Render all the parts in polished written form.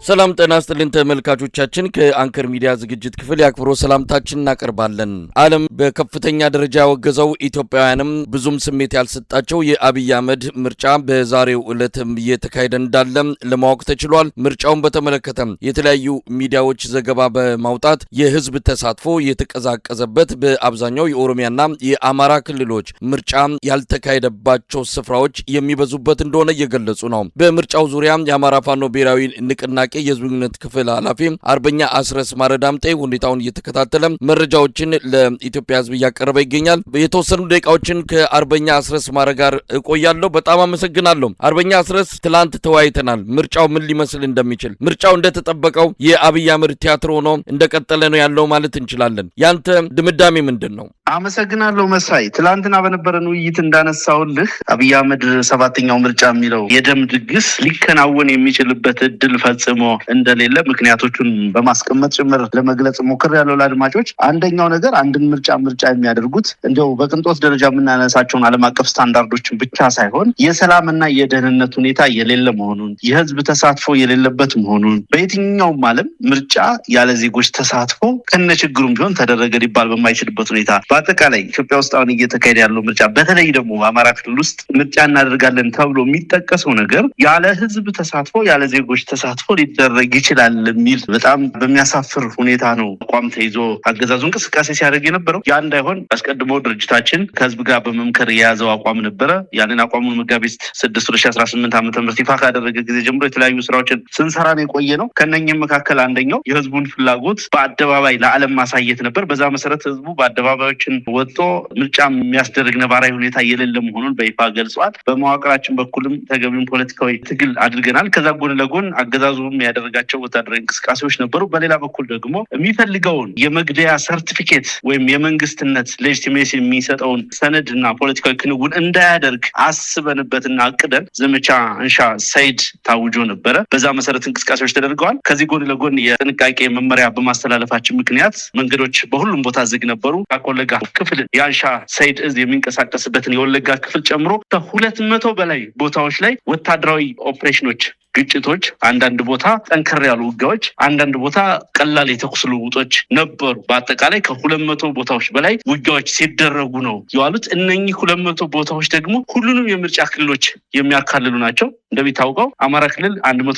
ሰላም ጤና ይስጥልን ተመልካቾቻችን ከአንከር ሚዲያ ዝግጅት ክፍል ያክብሮ ሰላምታችን እናቀርባለን። ዓለም በከፍተኛ ደረጃ ያወገዘው ኢትዮጵያውያንም ብዙም ስሜት ያልሰጣቸው የአብይ አህመድ ምርጫ በዛሬው ዕለት እየተካሄደ እንዳለ ለማወቅ ተችሏል። ምርጫውን በተመለከተ የተለያዩ ሚዲያዎች ዘገባ በማውጣት የህዝብ ተሳትፎ የተቀዛቀዘበት በአብዛኛው የኦሮሚያና የአማራ ክልሎች ምርጫ ያልተካሄደባቸው ስፍራዎች የሚበዙበት እንደሆነ እየገለጹ ነው። በምርጫው ዙሪያ የአማራ ፋኖ ብሔራዊ ንቅናቄ የህዝብ ግንኙነት ክፍል ኃላፊ አርበኛ አስረስ ማረዳምጤ ሁኔታውን እየተከታተለ መረጃዎችን ለኢትዮጵያ ህዝብ እያቀረበ ይገኛል። የተወሰኑ ደቂቃዎችን ከአርበኛ አስረስ ማረ ጋር እቆያለሁ። በጣም አመሰግናለሁ። አርበኛ አስረስ፣ ትላንት ተወያይተናል። ምርጫው ምን ሊመስል እንደሚችል ምርጫው እንደተጠበቀው የአብይ አህመድ ቲያትር ሆኖ እንደቀጠለ ነው ያለው ማለት እንችላለን። ያንተ ድምዳሜ ምንድነው? አመሰግናለሁ መሳይ። ትላንትና በነበረን ውይይት እንዳነሳውልህ አብይ አህመድ ሰባተኛው ምርጫ የሚለው የደም ድግስ ሊከናወን የሚችልበት እድል ፈጽሞ እንደሌለ ምክንያቶቹን በማስቀመጥ ጭምር ለመግለጽ ሞክሬያለሁ ለአድማጮች። አንደኛው ነገር አንድን ምርጫ የሚያደርጉት እንደው በቅንጦት ደረጃ የምናነሳቸውን ዓለም አቀፍ ስታንዳርዶችን ብቻ ሳይሆን የሰላምና የደህንነት ሁኔታ የሌለ መሆኑን፣ የህዝብ ተሳትፎ የሌለበት መሆኑን፣ በየትኛውም ዓለም ምርጫ ያለ ዜጎች ተሳትፎ ከነችግሩም ቢሆን ተደረገ ሊባል በማይችልበት ሁኔታ በአጠቃላይ ኢትዮጵያ ውስጥ አሁን እየተካሄደ ያለው ምርጫ በተለይ ደግሞ አማራ ክልል ውስጥ ምርጫ እናደርጋለን ተብሎ የሚጠቀሰው ነገር ያለ ህዝብ ተሳትፎ ያለ ዜጎች ተሳትፎ ሊደረግ ይችላል የሚል በጣም በሚያሳፍር ሁኔታ ነው አቋም ተይዞ አገዛዙ እንቅስቃሴ ሲያደርግ የነበረው። ያ እንዳይሆን አስቀድሞ ድርጅታችን ከህዝብ ጋር በመምከር የያዘው አቋም ነበረ። ያንን አቋሙን መጋቢት 6 2018 ዓ.ም ይፋ ካደረገ ጊዜ ጀምሮ የተለያዩ ስራዎችን ስንሰራ ነው የቆየ ነው። ከነኚህም መካከል አንደኛው የህዝቡን ፍላጎት በአደባባይ ለዓለም ማሳየት ነበር። በዛ መሰረት ህዝቡ በአደባባዮችን ወጥቶ ምርጫ የሚያስደርግ ነባራዊ ሁኔታ የሌለ መሆኑን በይፋ ገልጿል። በመዋቅራችን በኩልም ተገቢውን ፖለቲካዊ ትግል አድርገናል። ከዛ ጎን ለጎን አገዛዙም ያደረጋቸው ወታደራዊ እንቅስቃሴዎች ነበሩ። በሌላ በኩል ደግሞ የሚፈልገውን የመግደያ ሰርቲፊኬት ወይም የመንግስትነት ሌጂቲሜሲ የሚሰጠውን ሰነድና ፖለቲካዊ ክንውን እንዳያደርግ አስበንበትና አቅደን ዘመቻ እንሻ ሰይድ ታውጆ ነበረ። በዛ መሰረት እንቅስቃሴዎች ተደርገዋል። ከዚህ ጎን ለጎን የጥንቃቄ መመሪያ በማስተላለፋችን ምክንያት መንገዶች በሁሉም ቦታ ዝግ ነበሩ። ወለጋ ክፍል የአንሻ ሰይድ እዝ የሚንቀሳቀስበትን የወለጋ ክፍል ጨምሮ ከ200 በላይ ቦታዎች ላይ ወታደራዊ ኦፕሬሽኖች፣ ግጭቶች፣ አንዳንድ ቦታ ጠንከር ያሉ ውጊያዎች፣ አንዳንድ ቦታ ቀላል የተኩስ ልውውጦች ነበሩ። በአጠቃላይ ከ200 ቦታዎች በላይ ውጊያዎች ሲደረጉ ነው የዋሉት። እነኚህ 200 ቦታዎች ደግሞ ሁሉንም የምርጫ ክልሎች የሚያካልሉ ናቸው። እንደሚታወቀው አማራ ክልል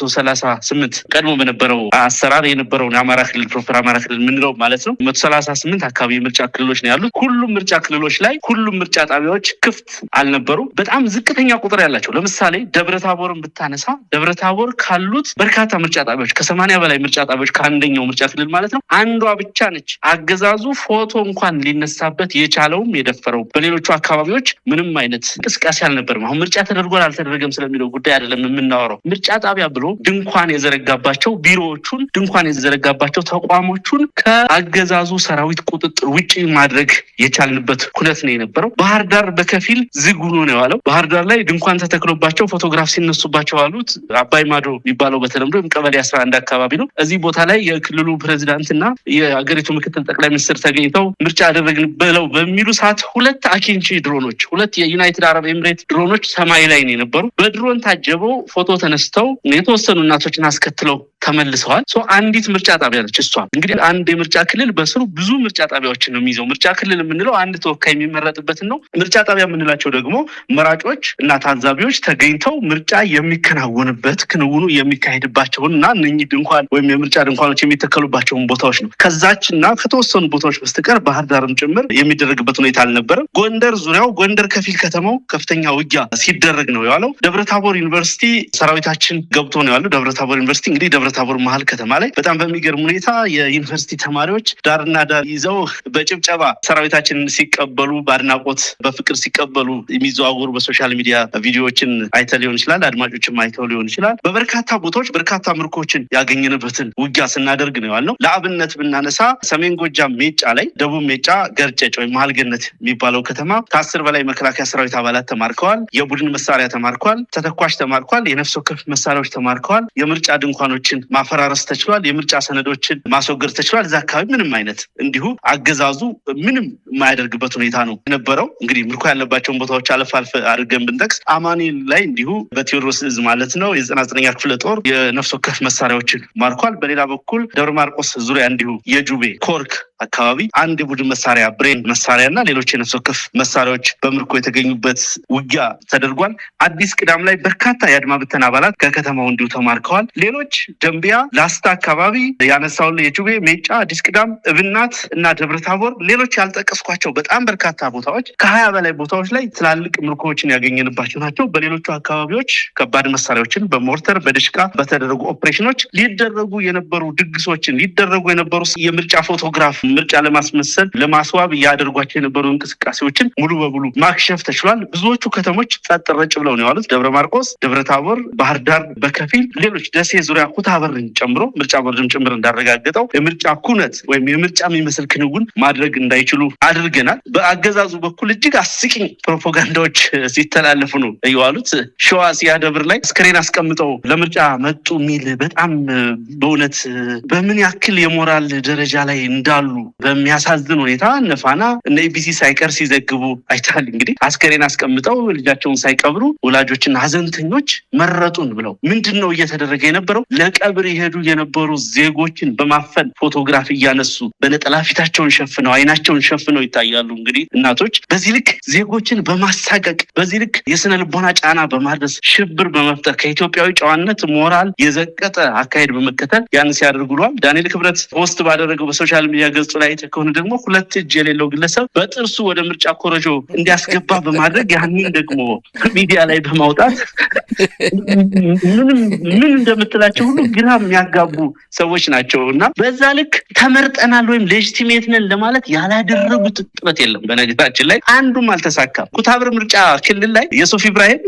138 ቀድሞ በነበረው አሰራር የነበረውን የአማራ ክልል ፕሮፐር አማራ ክልል ምንለው ማለት ነው 138 አካባቢ የምርጫ ክልሎች ነው ያሉት። ሁሉም ምርጫ ክልሎች ላይ ሁሉም ምርጫ ጣቢያዎች ክፍት አልነበሩ። በጣም ዝቅተኛ ቁጥር ያላቸው ለምሳሌ ደብረታቦርን ብታነሳ ደብረታቦር ካሉት በርካታ ምርጫ ጣቢያዎች ከ80 በላይ ምርጫ ጣቢያዎች ከአንደኛው ምርጫ ክልል ማለት ነው አንዷ ብቻ ነች አገዛዙ ፎቶ እንኳን ሊነሳበት የቻለውም የደፈረው። በሌሎቹ አካባቢዎች ምንም አይነት እንቅስቃሴ አልነበረም። አሁን ምርጫ ተደርጓል አልተደረገም ስለሚለው ጉዳይ አይደለም የምናወራው። ምርጫ ጣቢያ ብሎ ድንኳን የዘረጋባቸው ቢሮዎቹን፣ ድንኳን የዘረጋባቸው ተቋሞቹን ከአገዛዙ ሰራዊት ቁጥጥር ውጪ ማድረግ የቻልንበት ሁነት ነው የነበረው። ባህር ዳር በከፊል ዝግ ሆኖ ነው የዋለው። ባህር ዳር ላይ ድንኳን ተተክሎባቸው ፎቶግራፍ ሲነሱባቸው ያሉት አባይ ማዶ የሚባለው በተለምዶ ቀበሌ 11 አካባቢ ነው። እዚህ ቦታ ላይ የክልሉ ፕሬዝዳንትና የአገሪቱ ምክትል ጠቅላይ ሚኒስትር ተገኝተው ምርጫ አደረግን ብለው በሚሉ ሰዓት 2 አኪንቺ ድሮኖች፣ 2 የዩናይትድ አረብ ኤምሬት ድሮኖች ሰማይ ላይ ነው የነበሩ። በድሮን ታጀበው ፎቶ ተነስተው የተወሰኑ እናቶችን አስከትለው ተመልሰዋል። አንዲት ምርጫ ጣቢያ ነች እሷ። እንግዲህ አንድ የምርጫ ክልል በስሩ ብዙ ምርጫ ጣቢያዎችን ነው የሚይዘው። ምርጫ ክልል የምንለው አንድ ተወካይ የሚመረጥበትን ነው። ምርጫ ጣቢያ የምንላቸው ደግሞ መራጮች እና ታዛቢዎች ተገኝተው ምርጫ የሚከናወንበት ክንውኑ የሚካሄድባቸውን እና እነኚህ ድንኳን ወይም የምርጫ ድንኳኖች የሚተከሉባቸውን ቦታዎች ነው። ከዛችና ከተወሰኑ ቦታዎች በስተቀር ባህር ዳርም ጭምር የሚደረግበት ሁኔታ አልነበረም። ጎንደር ዙሪያው ጎንደር ከፊል ከተማው ከፍተኛ ውጊያ ሲደረግ ነው የዋለው። ደብረታቦር ዩኒቨርሲቲ ሰራዊታችን ገብቶ ነው ያለው። ደብረታቦር ዩኒቨርሲቲ እንግዲህ ደብረታቦር መሀል ከተማ ላይ በጣም በሚገርም ሁኔታ የዩኒቨርሲቲ ተማሪዎች ዳርና ዳር ይዘው በጭብጨባ ሰራዊታችንን ሲቀበሉ በአድናቆት በፍቅር ሲቀበሉ የሚዘዋወሩ በሶሻል ሚዲያ ቪዲዮዎችን አይተው ሊሆን ይችላል፣ አድማጮችም አይተው ሊሆን ይችላል። በበርካታ ቦታዎች በርካታ ምርኮችን ያገኘንበትን ውጊያ ስናደርግ ነው ያለው። ለአብነት ብናነሳ ሰሜን ጎጃም ሜጫ ላይ፣ ደቡብ ሜጫ ገርጨጭ ወይም መሀል ገነት የሚባለው ከተማ ከ10 በላይ መከላከያ ሰራዊት አባላት ተማርከዋል። የቡድን መሳሪያ ተማርኳል። ተተኳሽ ተማርኳል። የነፍስ ወከፍ መሳሪያዎች ተማርከዋል። የምርጫ ድንኳኖችን ማፈራረስ ተችሏል። የምርጫ ሰነዶችን ማስወገድ ተችሏል። እዛ አካባቢ ምንም አይነት እንዲሁ አገዛዙ ምንም የማያደርግበት ሁኔታ ነው የነበረው። እንግዲህ ምርኮ ያለባቸውን ቦታዎች አለፍ አድርገን ብንጠቅስ አማኑኤል ላይ እንዲሁ በቴዎድሮስ እዝ ማለት ነው የ99ኛ ክፍለ ጦር የነፍስ ወከፍ መሳሪያዎችን ማርኳል። በሌላ በኩል ደብረ ማርቆስ ዙሪያ እንዲሁ የጁቤ ኮርክ አካባቢ አንድ የቡድን መሳሪያ ብሬን መሳሪያና ሌሎች የነፍስ ወከፍ መሳሪያዎች በምርኮ የተገኙበት ውጊያ ተደርጓል። አዲስ ቅዳም ላይ በርካታ የአድማ ብተና አባላት ከከተማው እንዲሁ ተማርከዋል። ሌሎች ደንቢያ፣ ላስታ አካባቢ ያነሳውን የጁቤ፣ ሜጫ፣ አዲስ ቅዳም፣ እብናት እና ደብረታቦር ሌሎች ያልጠቀስኳቸው በጣም በርካታ ቦታዎች ከ20 በላይ ቦታዎች ላይ ትላልቅ ምርኮዎችን ያገኘንባቸው ናቸው። በሌሎቹ አካባቢዎች ከባድ መሳሪያዎችን በሞርተር በድሽቃ በተደረጉ ኦፕሬሽኖች ሊደረጉ የነበሩ ድግሶችን ሊደረጉ የነበሩ የምርጫ ፎቶግራፍ ምርጫ ለማስመሰል ለማስዋብ ያደርጓቸው የነበሩ እንቅስቃሴዎችን ሙሉ በሙሉ ማክሸፍ ተችሏል። ብዙዎቹ ከተሞች ጸጥ ረጭ ብለው ነው ያሉት። ደብረ ማርቆስ፣ ደብረ ታቦር፣ ባህር ዳር በከፊል ሌሎች ደሴ ዙሪያ ኩታበርን ጨምሮ ምርጫ ቦርድም ጭምር እንዳረጋገጠው የምርጫ ኩነት ወይም የምርጫ የሚመስል ክንውን ማድረግ እንዳይችሉ አድርገናል። በአገዛዙ በኩል እጅግ አስቂኝ ፕሮፓጋንዳዎች ሲተላለፉ ነው የዋሉት። ሸዋ ሲያደብር ላይ ስክሪን አስቀምጠው ለምርጫ መጡ የሚል በጣም በእውነት በምን ያክል የሞራል ደረጃ ላይ እንዳሉ በሚያሳዝን ሁኔታ እነ ፋና እነ ኢቢሲ ሳይቀር ሲዘግቡ አይታል። እንግዲህ አስከሬን አስቀምጠው ልጃቸውን ሳይቀብሩ ወላጆችና ሀዘንተኞች መረጡን ብለው ምንድነው እየተደረገ የነበረው? ለቀብር የሄዱ የነበሩ ዜጎችን በማፈን ፎቶግራፍ እያነሱ በነጠላ ፊታቸውን ሸፍነው አይናቸውን ሸፍነው ይታያሉ። እንግዲህ እናቶች በዚህ ልክ ዜጎችን በማሳቀቅ በዚህ ልክ የስነ ልቦና ጫና በማድረስ ሽብር በመፍጠር ከኢትዮጵያዊ ጨዋነት ሞራል የዘቀጠ አካሄድ በመከተል ያን ሲያደርጉ ብሏል። ዳንኤል ክብረት ፖስት ባደረገው በሶሻል ሚዲያ ገጹ ላይ ከሆነ ደግሞ 2 እጅ የሌለው ግለሰብ በጥርሱ ወደ ምርጫ ኮረጆ እንዲያስገባ በማድረግ ያንን ደግሞ ሚዲያ ላይ በማውጣት ምን እንደምትላቸው ሁሉ ግራ የሚያጋቡ ሰዎች ናቸው እና በዛ ልክ ተመርጠናል ወይም ሌጂቲሜት ነን ለማለት ያላደረጉት ጥረት የለም። በነገራችን ላይ አንዱም አልተሳካም። ኩታብር ምርጫ ክልል ላይ የሱፍ ኢብራሂም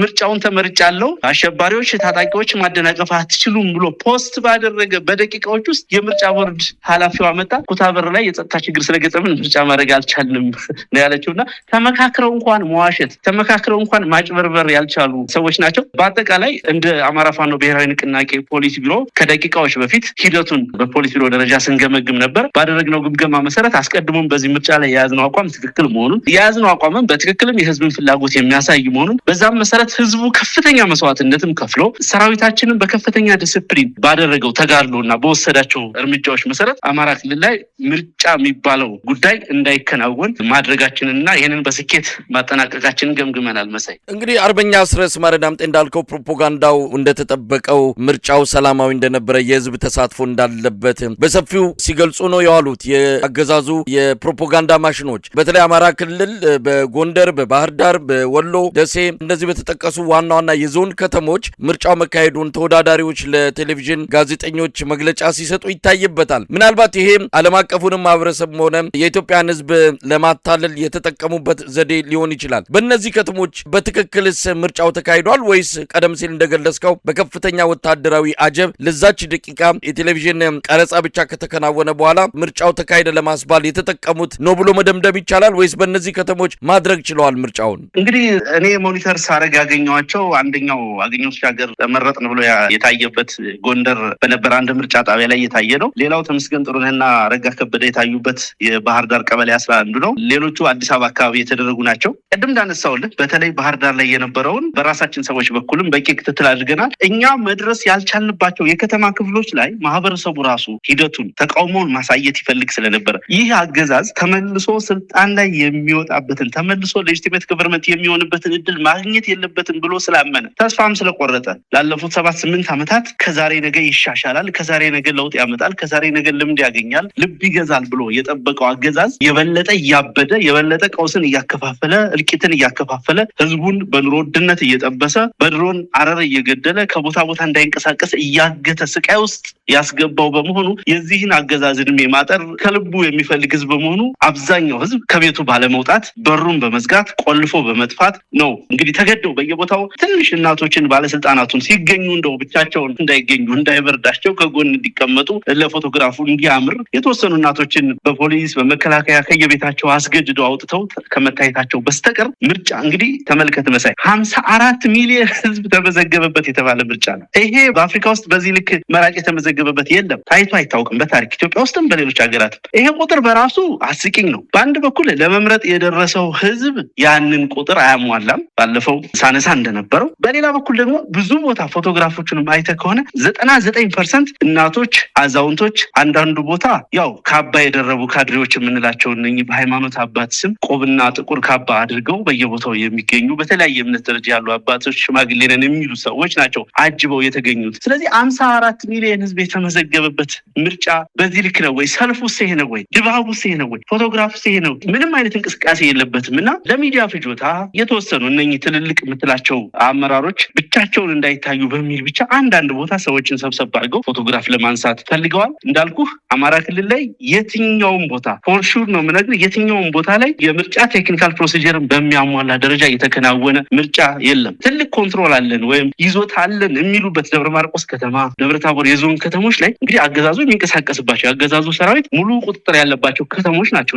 ምርጫውን ተመርጫለሁ፣ አሸባሪዎች ታጣቂዎች ማደናቀፍ አትችሉም ብሎ ፖስት ባደረገ በደቂቃዎች ውስጥ የምርጫ ቦርድ ኃላፊዋ መጣ ኩታበር ላይ የጸጥታ ችግር ስለገጠመን ምርጫ ማድረግ አልቻልንም ነው ያለችውና ተመካክረው እንኳን መዋሸት ተመካክረው እንኳን ማጭበርበር ያልቻሉ ሰዎች ናቸው። በአጠቃላይ እንደ አማራ ፋኖ ብሔራዊ ንቅናቄ ፖሊስ ቢሮ ከደቂቃዎች በፊት ሂደቱን በፖሊስ ቢሮ ደረጃ ስንገመግም ነበር። ባደረግነው ግምገማ መሰረት አስቀድሞም በዚህ ምርጫ ላይ የያዝነው አቋም ትክክል መሆኑን የያዝነው አቋምም በትክክልም የህዝብን ፍላጎት የሚያሳይ መሆኑን በዛም መሰረት ህዝቡ ከፍተኛ መስዋዕትነትም ከፍሎ ሰራዊታችንን በከፍተኛ ዲስፕሊን ባደረገው ተጋድሎና በወሰዳቸው እርምጃዎች መሰረት አማራ ክልል ላይ ምርጫ የሚባለው ጉዳይ እንዳይከናወን ማድረጋችንና ይህንን በስኬት ማጠናቀቃችንን ገምግመናል። መሳይ እንግዲህ አርበኛ አስረስ ማረዳምጤ እንዳልከው ፕሮፓጋንዳው እንደተጠበቀው ምርጫው ሰላማዊ እንደነበረ የህዝብ ተሳትፎ እንዳለበት በሰፊው ሲገልጹ ነው የዋሉት። የአገዛዙ የፕሮፓጋንዳ ማሽኖች በተለይ አማራ ክልል በጎንደር፣ በባህር ዳር፣ በወሎ፣ ደሴ እንደዚህ በተጠቀሱ ዋና ዋና የዞን ከተሞች ምርጫው መካሄዱን ተወዳዳሪዎች ለቴሌቪዥን ጋዜጠኞች መግለጫ ሲሰጡ ይታይበታል። ምናልባት ይሄ ዓለም አቀፉንም ማህበረሰብ ሆነ የኢትዮጵያን ህዝብ ለማታለል የተጠቀሙበት ዘዴ ሊሆን ይችላል። በእነዚህ ከተሞች በትክክልስ ምርጫው ተካሂዷል ወይስ ቀደም ሲል እንደገለጽከው በከፍተኛ ወታደራዊ አጀብ ለዛች ደቂቃ የቴሌቪዥን ቀረጻ ብቻ ከተከናወነ በኋላ ምርጫው ተካሄደ ለማስባል የተጠቀሙት ነው ብሎ መደምደም ይቻላል ወይስ በእነዚህ ከተሞች ማድረግ ችለዋል ምርጫውን? እንግዲህ እኔ ሞኒተር ሳረግ ያገኘኋቸው አንደኛው አገኘሁ ሀገር ተመረጥን ብሎ የታየበት ጎንደር በነበረ አንድ ምርጫ ጣቢያ ላይ የታየ ነው። ሌላው ተመስገን ጥሩነህና ረጋ ከበደ የታዩበት የባህር ዳር ቀበሌ 11 ነው። ሌሎቹ አዲስ አበባ አካባቢ የተደረጉ ናቸው። ቅድም እንዳነሳውልህ በተለይ ባህር ዳር ላይ የነበረውን በራሳችን ሰዎች በኩልም በቂ ክትትል አድርገናል። እኛ መድረስ ያልቻልንባቸው የከተማ ክፍሎች ላይ ማህበረሰቡ ራሱ ሂደቱን ተቃውሞውን ማሳየት ይፈልግ ስለነበረ ይህ አገዛዝ ተመልሶ ስልጣን ላይ የሚወጣበትን ተመልሶ ሌጂቲሜት ገቨርንመንት የሚሆንበትን እድል ማግኘት የለበትም ብሎ ስላመነ ተስፋም ስለቆረጠ ላለፉት 7-8 ዓመታት ከዛሬ ነገ ይሻሻላል፣ ከዛሬ ነገ ለውጥ ያመጣል፣ ከዛሬ ነገ ልምድ ያገኛል፣ ልብ ይገዛል ብሎ የጠበቀው አገዛዝ የበለጠ እያበደ የበለጠ ቀውስን እያከፋፈለ እልቂትን እያከፋፈለ ህዝቡን በኑሮ ውድነት እየጠበሰ በድሮን አረር እየገደለ ከቦታ ቦታ እንዳይንቀሳቀስ እያገተ ስቃይ ውስጥ ያስገባው በመሆኑ የዚህን አገዛዝ እድሜ ማጠር ከልቡ የሚፈልግ ህዝብ በመሆኑ አብዛኛው ህዝብ ከቤቱ ባለመውጣት በሩን በመዝጋት ቆልፎ በመጥፋት ነው እንግዲህ ተገደው በየቦታው ትንሽ እናቶችን ባለስልጣናቱን ሲገኙ እንደው ብቻቸውን እንዳይገኙ እንዳይበርዳቸው ከጎን እንዲቀመጡ ለፎቶግራፉ እንዲያምር የተወሰኑ እናቶችን በፖሊስ በመከላከያ ከየቤታቸው አስገድደው አውጥተው ከመታየታቸው በስተቀር ምርጫ እንግዲህ ተመልከት መሳይ 54 ሚሊዮን ህዝብ ተመዘገበበት የተባለ ምርጫ ነው። ይሄ በአፍሪካ ውስጥ በዚህ ልክ መራጭ የተመዘገበ የተመዘገበበት የለም፣ ታይቶ አይታወቅም በታሪክ ኢትዮጵያ ውስጥም በሌሎች ሀገራት። ይሄ ቁጥር በራሱ አስቂኝ ነው። በአንድ በኩል ለመምረጥ የደረሰው ህዝብ ያንን ቁጥር አያሟላም፣ ባለፈው ሳነሳ እንደነበረው። በሌላ በኩል ደግሞ ብዙ ቦታ ፎቶግራፎቹንም አይተህ ከሆነ 99% እናቶች፣ አዛውንቶች፣ አንዳንዱ ቦታ ያው ካባ የደረቡ ካድሬዎች የምንላቸው እነኚህ በሃይማኖት አባት ስም ቆብና ጥቁር ካባ አድርገው በየቦታው የሚገኙ በተለያየ እምነት ደረጃ ያሉ አባቶች፣ ሽማግሌ ነን የሚሉ ሰዎች ናቸው አጅበው የተገኙት። ስለዚህ 54 ሚሊዮን ህዝብ የተመዘገበበት ምርጫ በዚህ ልክ ነው ወይ? ሰልፉስ ይሄ ነው ወይ? ድባቡስ ይሄ ነው ወይ? ፎቶግራፉስ ይሄ ነው? ምንም አይነት እንቅስቃሴ የለበትም እና ለሚዲያ ፍጆታ የተወሰኑ እነኚህ ትልልቅ የምትላቸው አመራሮች ብቻቸውን እንዳይታዩ በሚል ብቻ አንዳንድ ቦታ ሰዎችን ሰብሰብ አድርገው ፎቶግራፍ ለማንሳት ፈልገዋል። እንዳልኩህ አማራ ክልል ላይ የትኛውም ቦታ ፎር ሹር ነው የምነግርህ፣ የትኛውም ቦታ ላይ የምርጫ ቴክኒካል ፕሮሲጀርን በሚያሟላ ደረጃ የተከናወነ ምርጫ የለም። ትልቅ ኮንትሮል አለን ወይም ይዞታ አለን የሚሉበት ደብረ ማርቆስ ከተማ፣ ደብረ ታቦር የዞን ከተሞች ላይ እንግዲህ አገዛዙ የሚንቀሳቀስባቸው የአገዛዙ ሰራዊት ሙሉ ቁጥጥር ያለባቸው ከተሞች ናቸው።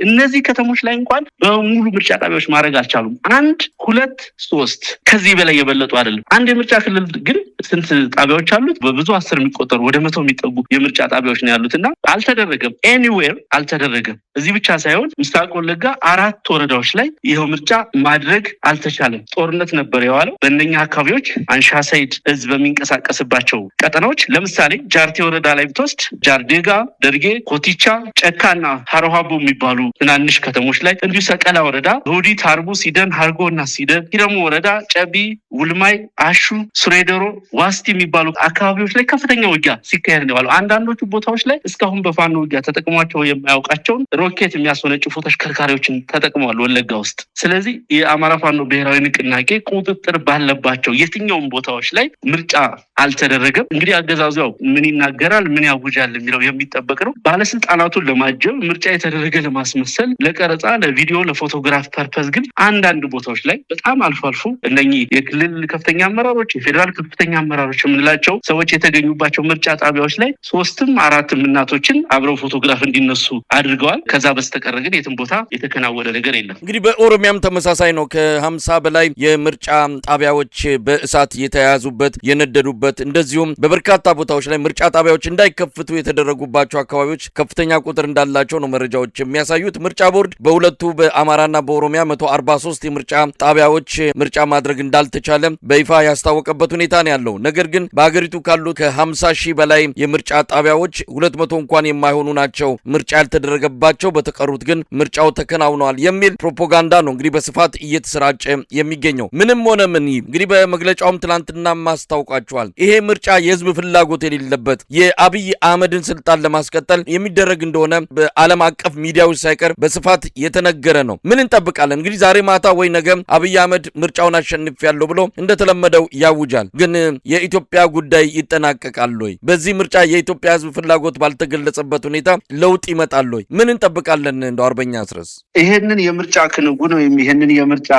እነዚህ ከተሞች ላይ እንኳን በሙሉ ምርጫ ጣቢያዎች ማድረግ አልቻሉም። 1፣ 2፣ 3 ከዚህ በላይ የበለጡ አይደለም። አንድ የምርጫ ክልል ግን ስንት ጣቢያዎች አሉት? በብዙ 10 የሚቆጠሩ ወደ 100 የሚጠጉ የምርጫ ጣቢያዎች ነው ያሉት እና አልተደረገም። ኤኒዌር አልተደረገም። እዚህ ብቻ ሳይሆን ምስራቅ ወለጋ 4 ወረዳዎች ላይ ይኸው ምርጫ ማድረግ አልተቻለም። ጦርነት ነበር የዋለው በእነኛ አካባቢዎች። አንሻ ሰይድ ህዝብ በሚንቀሳቀስባቸው ቀጠናዎች ለምሳሌ ጃርቴ ወረዳ ላይ ብትወስድ ጃርዴጋ፣ ደርጌ፣ ኮቲቻ፣ ጨካና ሀሮሃቦ የሚባሉ ትናንሽ ከተሞች ላይ እንዲሁ ሰቀላ ወረዳ፣ ሆዲት፣ ሀርቡ፣ ሲደን፣ ሀርጎ እና ሲደን፣ ሂረሙ ወረዳ፣ ጨቢ፣ ውልማይ፣ አሹ፣ ሱሬደሮ፣ ዋስቲ የሚባሉ አካባቢዎች ላይ ከፍተኛ ውጊያ ሲካሄድ ነው የዋለው። አንዳንዶቹ ቦታዎች ላይ እስካሁን በፋኖ ውጊያ ተጠቅሟቸው የማያውቃቸውን ሮኬት የሚያስወነጭፉ ተሽከርካሪዎችን ተጠቅመዋል ወለጋ ውስጥ። ስለዚህ የአማራ ፋኖ ብሔራዊ ንቅናቄ ቁጥጥር ባለባቸው የትኛውም ቦታዎች ላይ ምርጫ አልተደረገም። እንግዲህ አገዛዙ ያው ምን ይናገራል ምን ያውጃል የሚለው የሚጠበቅ ነው። ባለስልጣናቱን ለማጀብ ምርጫ የተደረገ ለማስመሰል ለቀረጻ፣ ለቪዲዮ፣ ለፎቶግራፍ ፐርፐዝ ግን አንዳንድ ቦታዎች ላይ በጣም አልፎ አልፎ እነኚህ የክልል ከፍተኛ አመራሮች፣ የፌዴራል ከፍተኛ አመራሮች የምንላቸው ሰዎች የተገኙባቸው ምርጫ ጣቢያዎች ላይ 3ም 4ም እናቶችን አብረው ፎቶግራፍ እንዲነሱ አድርገዋል። ከዛ በስተቀር ግን የትም ቦታ የተከናወነ ነገር የለም። እንግዲህ በኦሮሚያም ተመሳሳይ ነው። ከ50 በላይ የምርጫ ጣቢያዎች በእሳት የተያያዙበት የነደዱበት፣ እንደዚሁም በበርካታ ቦታዎች ላይ ምርጫ ጣቢያዎች እንዳይከፍቱ የተደረጉባቸው አካባቢዎች ከፍተኛ ቁጥር እንዳላቸው ነው መረጃዎች የሚያሳዩት። ምርጫ ቦርድ በሁለቱ በአማራና በኦሮሚያ 143 የምርጫ ጣቢያዎች ምርጫ ማድረግ እንዳልተቻለ በይፋ ያስታወቀበት ሁኔታ ነው ያለው። ነገር ግን በሀገሪቱ ካሉት ከ50 ሺህ በላይ የምርጫ ጣቢያዎች 200 እንኳን የማይሆኑ ናቸው ምርጫ ያልተደረገባቸው፣ በተቀሩት ግን ምርጫው ተከናውነዋል የሚል ፕሮፓጋንዳ ነው እንግዲህ በስፋት እየተሰራጨ የሚገኘው። ምንም ሆነ ምን እንግዲህ በመግለጫውም ትናንትና ማስታውቃቸዋል። ይሄ ምርጫ የህዝብ ፍላጎት የሌለበት የአብይ አህመድን ስልጣን ለማስቀጠል የሚደረግ እንደሆነ በዓለም አቀፍ ሚዲያዎች ሳይቀር በስፋት የተነገረ ነው። ምን እንጠብቃለን እንግዲህ ዛሬ ማታ ወይ ነገ አብይ አህመድ ምርጫውን አሸንፊያለሁ ብሎ እንደተለመደው ያውጃል። ግን የኢትዮጵያ ጉዳይ ይጠናቀቃል ወይ? በዚህ ምርጫ የኢትዮጵያ ህዝብ ፍላጎት ባልተገለጸበት ሁኔታ ለውጥ ይመጣል ወይ? ምን እንጠብቃለን? እንደው አርበኛ አስረስ ይሄንን የምርጫ ክንውን ወይም ይሄንን የምርጫ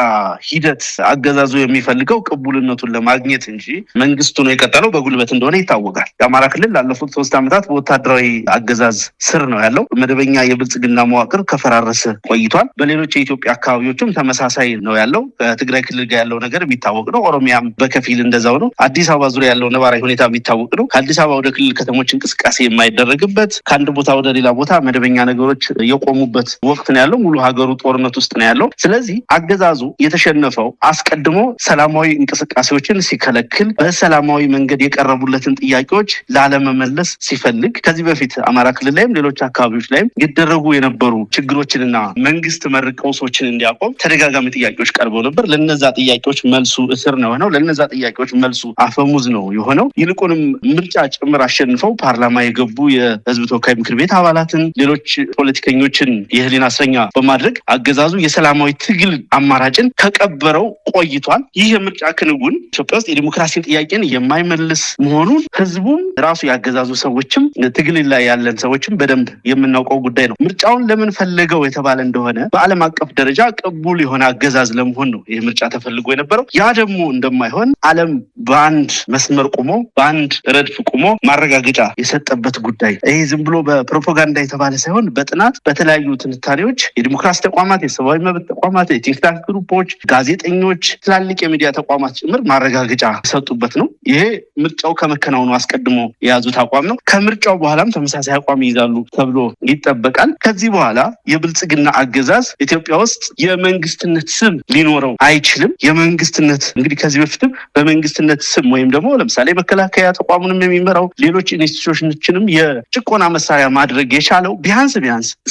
ሂደት አገዛዙ የሚፈልገው ቅቡልነቱን ለማግኘት እንጂ መንግስቱ ነው የቀጠለው በጉልበት እንደሆነ ይታወቃል። የአማራ ክልል ላለፉት 3 ዓመታት በወታደራዊ አገዛዝ ስር ነው ያለው። መደበኛ የብልጽግና መዋቅር ከፈራረሰ ቆይቷል። በሌሎች የኢትዮጵያ አካባቢዎችም ተመሳሳይ ነው ያለው። ከትግራይ ክልል ጋር ያለው ነገር የሚታወቅ ነው። ኦሮሚያም በከፊል እንደዛው ነው። አዲስ አበባ ዙሪያ ያለው ነባራዊ ሁኔታ የሚታወቅ ነው። ከአዲስ አበባ ወደ ክልል ከተሞች እንቅስቃሴ የማይደረግበት፣ ከአንድ ቦታ ወደ ሌላ ቦታ መደበኛ ነገሮች የቆሙበት ወቅት ነው ያለው። ሙሉ ሀገሩ ጦርነት ውስጥ ነው ያለው። ስለዚህ አገዛዙ የተሸነፈው አስቀድሞ ሰላማዊ እንቅስቃሴዎችን ሲከለክል፣ በሰላማዊ መንገድ የቀረቡለትን ጥያቄዎች ላለመመለስ ሲፈልግ፣ ከዚህ በፊት አማራ ክልል ላይም ሌሎች አካባቢዎች ላይም ይደረጉ የነበሩ ችግሮችንና መንግስት መር ቀውሶችን እንዲያቆም ተደጋጋሚ ጥያቄዎች ቀርበው ነበር። ለነዛ ጥያቄዎች መልሱ እስር ነው የሆነው። ለነዛ ጥያቄዎች መልሱ አፈሙዝ ነው የሆነው። ይልቁንም ምርጫ ጭምር አሸንፈው ፓርላማ የገቡ የህዝብ ተወካይ ምክር ቤት አባላትን፣ ሌሎች ፖለቲከኞችን የህሊና እስረኛ በማድረግ አገዛዙ የሰላማዊ ትግል አማራጭን ከቀበረው ቆይቷል። ይህ የምርጫ ክንውን ኢትዮጵያ ውስጥ የዲሞክራሲን ጥያቄን የማይመልስ መሆኑን ህዝቡም ራሱ ያገዛዙ ሰዎችም ትግል ላይ ያለን ሰዎችም በደንብ የምናውቀው ጉዳይ ነው። ምርጫውን ለምን ፈለገው የተባለ እንደሆነ በዓለም አቀፍ ደረጃ ቅቡል የሆነ አገዛዝ ለመሆን ነው ይህ ምርጫ ተፈልጎ የነበረው። ያ ደግሞ እንደማይሆን ዓለም በአንድ መስመር ቆሞ በአንድ ረድፍ ቆሞ ማረጋገጫ የሰጠበት ጉዳይ። ይህ ዝም ብሎ በፕሮፓጋንዳ የተባለ ሳይሆን በጥናት በተለያዩ ትንታኔዎች የዲሞክራሲ ተቋማት፣ የሰብአዊ መብት ተቋማት፣ የቲክታክ ግሩፖች፣ ጋዜጠኞች፣ ትላልቅ የሚዲያ ተቋማት ጭምር ማረጋገጫ የሰጡበት ነው። ይሄ ምርጫው ከመከናወኑ አስቀድሞ አስቀድሞ የያዙት አቋም ነው። ከምርጫው በኋላም ተመሳሳይ አቋም ይይዛሉ ተብሎ ይጠበቃል። ከዚህ በኋላ የብልጽግና አገዛዝ ኢትዮጵያ ውስጥ የመንግስትነት ስም ሊኖረው አይችልም። የመንግስትነት እንግዲህ ከዚህ በፊትም በመንግስትነት ስም ወይም ደግሞ ለምሳሌ መከላከያ ተቋሙንም የሚመራው ሌሎች ኢንስቲትዩሽኖችንም የጭቆና መሳሪያ ማድረግ የቻለው ቢያንስ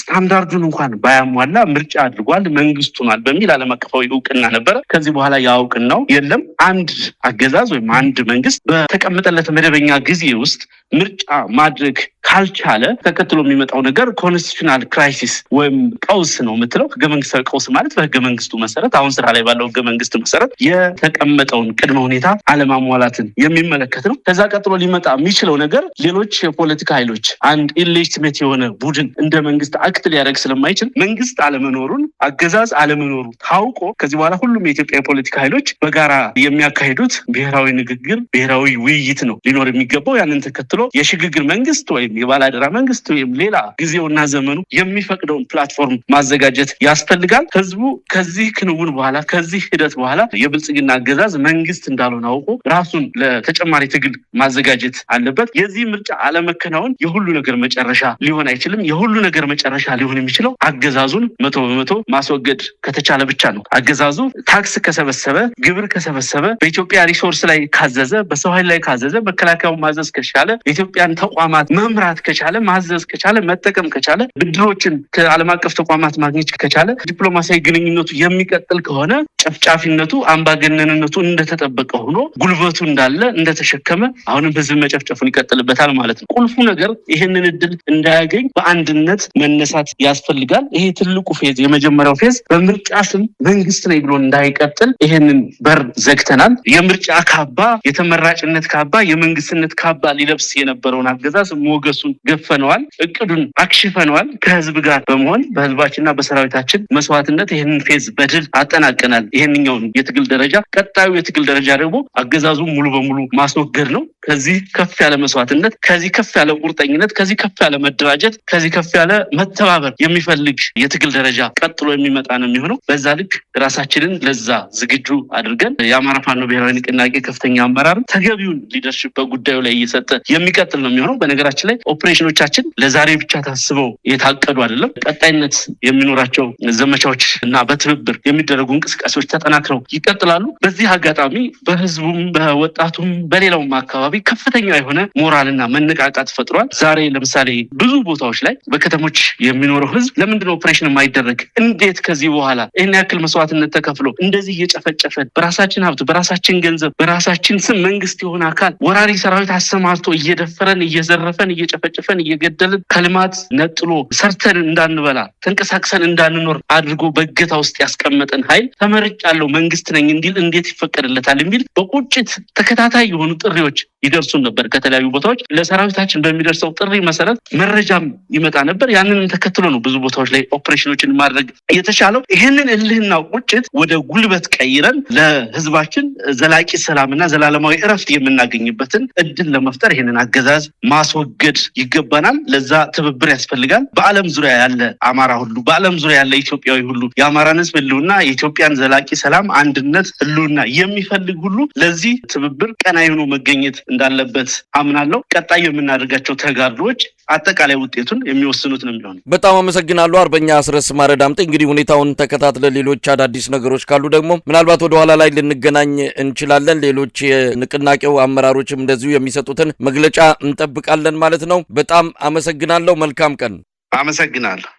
ስታንዳርዱን እንኳን ባያሟላ ምርጫ አድርጓል፣ መንግስት ሆኗል በሚል ዓለም አቀፋዊ እውቅና ነበረ። ከዚህ በኋላ ያ እውቅናው የለም። አንድ አገዛዝ ወይም አንድ መንግስት በተቀመጠለት መደበኛ ጊዜ ውስጥ ምርጫ ማድረግ ካልቻለ ተከትሎ የሚመጣው ነገር ኮንስቲቱሽናል ክራይሲስ ወይም ቀውስ ነው የምትለው። ህገ መንግስታዊ ቀውስ ማለት በህገ መንግስቱ መሰረት አሁን ስራ ላይ ባለው ህገ መንግስት መሰረት የተቀመጠውን ቅድመ ሁኔታ አለማሟላትን የሚመለከት ነው። ከዛ ቀጥሎ ሊመጣ የሚችለው ነገር ሌሎች የፖለቲካ ኃይሎች አንድ ኢሌጂቲሜት የሆነ ቡድን እንደ መንግስት አክት ሊያደርግ ስለማይችል መንግስት አለመኖሩን አገዛዝ አለመኖሩ ታውቆ ከዚህ በኋላ ሁሉም የኢትዮጵያ የፖለቲካ ኃይሎች በጋራ የሚያካሂዱት ብሔራዊ ንግግር፣ ብሔራዊ ውይይት ነው ሊኖር የሚገባው። ያንን ተከትሎ የሽግግር መንግስት ወይም የባላደራ መንግስት ወይም ሌላ ጊዜውና ዘመኑ የሚፈቅደውን ፕላትፎርም ማዘጋጀት ያስፈልጋል። ህዝቡ ከዚህ ክንውን በኋላ ከዚህ ሂደት በኋላ የብልጽግና አገዛዝ መንግስት እንዳልሆነ አውቆ ራሱን ለተጨማሪ ትግል ማዘጋጀት አለበት። የዚህ ምርጫ አለመከናወን የሁሉ ነገር መጨረሻ ሊሆን አይችልም። የሁሉ ነገር መጨረሻ ሊሆን የሚችለው አገዛዙን 100% ማስወገድ ከተቻለ ብቻ ነው። አገዛዙ ታክስ ከሰበሰበ፣ ግብር ከሰበሰበ፣ በኢትዮጵያ ሪሶርስ ላይ ካዘዘ፣ በሰው ኃይል ላይ ካዘዘ፣ መከላከያውን ማዘዝ ከቻለ፣ የኢትዮጵያን ተቋማት መምራት ከቻለ፣ ማዘዝ ከቻለ፣ መጠቀም ከቻለ፣ ብድሮችን ከዓለም አቀፍ ተቋማት ማግኘት ከቻለ፣ ዲፕሎማሲያዊ ግንኙነቱ የሚቀጥል ከሆነ ጨፍጫፊነቱ፣ አምባገነንነቱ እንደተጠበቀ ሆኖ ጉልበቱ እንዳለ እንደተሸከመ አሁንም ህዝብ መጨፍጨፉን ይቀጥልበታል ማለት ነው። ቁልፉ ነገር ይህንን እድል እንዳያገኝ በአንድነት መነሳት ያስፈልጋል። ይሄ ትልቁ ፌዝ፣ የመጀመሪያው ፌዝ በምርጫ ስም መንግስት ነኝ ብሎ እንዳይቀጥል ይሄንን በር ዘግተናል። የምርጫ ካባ፣ የተመራጭነት ካባ፣ የመንግስትነት ካባ ሊለብስ የነበረውን አገዛዝ ሞገሱን ገፈነዋል፣ እቅዱን አክሽፈነዋል። ከህዝብ ጋር በመሆን በህዝባችንና በሰራዊታችን መስዋዕትነት ይህንን ፌዝ በድል አጠናቀናል። ይህንኛውን የትግል ደረጃ፣ ቀጣዩ የትግል ደረጃ ደግሞ አገዛዙ ሙሉ በሙሉ ማስወገድ ነው። ከዚህ ከፍ ያለ መስዋዕትነት፣ ከዚህ ከፍ ያለ ቁርጠኝነት፣ ከዚህ ከፍ ያለ መደራጀት፣ ከዚህ ከፍ ያለ መተባበር የሚፈልግ የትግል ደረጃ ቀጥሎ የሚመጣ ነው የሚሆነው። በዛ ልክ ራሳችንን ለዛ ዝግጁ አድርገን የአማራ ፋኖ ብሔራዊ ንቅናቄ ከፍተኛ አመራር ተገቢውን ሊደርሽፕ በጉዳዩ ላይ እየሰጠ የሚቀጥል ነው የሚሆነው። በነገራችን ላይ ኦፕሬሽኖቻችን ለዛሬ ብቻ ታስበው የታቀዱ አይደለም። ቀጣይነት የሚኖራቸው ዘመቻዎች እና በትብብር የሚደረጉ እንቅስቃሴዎች ተጠናክረው ይቀጥላሉ። በዚህ አጋጣሚ በህዝቡም በወጣቱም በሌላውም አካባቢ ከፍተኛ የሆነ ሞራልና መነቃቃት ፈጥሯል። ዛሬ ለምሳሌ ብዙ ቦታዎች ላይ በከተሞች የሚኖረው ህዝብ ለምንድነው ኦፕሬሽን የማይደረግ? እንዴት ከዚህ በኋላ ይህን ያክል መስዋዕትነት ተከፍሎ እንደዚህ እየጨፈጨፈን በራሳችን ሀብት በራሳችን ገንዘብ በራሳችን ስም መንግስት የሆነ አካል ወራሪ ሰራዊት አሰማርቶ እየደፈረን እየዘረፈን እየጨፈጨፈን እየገደልን ከልማት ነጥሎ ሰርተን እንዳንበላ ተንቀሳቅሰን እንዳንኖር አድርጎ በእገታ ውስጥ ያስቀመጠን ኃይል ተመርጫለሁ መንግስት ነኝ እንዲል እንዴት ይፈቀድለታል? የሚል በቁጭት ተከታታይ የሆኑ ጥሪዎች ይደርሱን ነበር ከተለያዩ ቦታዎች። ለሰራዊታችን በሚደርሰው ጥሪ መሰረት መረጃም ይመጣ ነበር። ያንንም ተከትሎ ነው ብዙ ቦታዎች ላይ ኦፕሬሽኖችን ማድረግ የተቻለው። ይህንን እልህና ቁጭት ወደ ጉልበት ቀይረን ለህዝባችን ዘላቂ ሰላምና ዘላለማዊ እረፍት የምናገኝበትን እድል ለመፍጠር ይህንን አገዛዝ ማስወገድ ይገባናል። ለዛ ትብብር ያስፈልጋል። በዓለም ዙሪያ ያለ አማራ ሁሉ፣ በዓለም ዙሪያ ያለ ኢትዮጵያዊ ሁሉ የአማራን ህዝብ ህልውና፣ የኢትዮጵያን ዘላቂ ሰላም፣ አንድነት፣ ህልውና የሚፈልግ ሁሉ ለዚህ ትብብር ቀናይ ሆኖ መገኘት እንዳለበት አምናለሁ። ቀጣይ የምናደርጋቸው ተጋድሎች አጠቃላይ ውጤቱን የሚወስኑት ነው የሚሆነው። በጣም አመሰግናለሁ አርበኛ አስረስ ማረ ዳምጤ። እንግዲህ ሁኔታውን ተከታትለ ሌሎች አዳዲስ ነገሮች ካሉ ደግሞ ምናልባት ወደ ኋላ ላይ ልንገናኝ እንችላለን። ሌሎች የንቅናቄው አመራሮችም እንደዚሁ የሚሰጡትን መግለጫ እንጠብቃለን ማለት ነው። በጣም አመሰግናለሁ። መልካም ቀን። አመሰግናለሁ።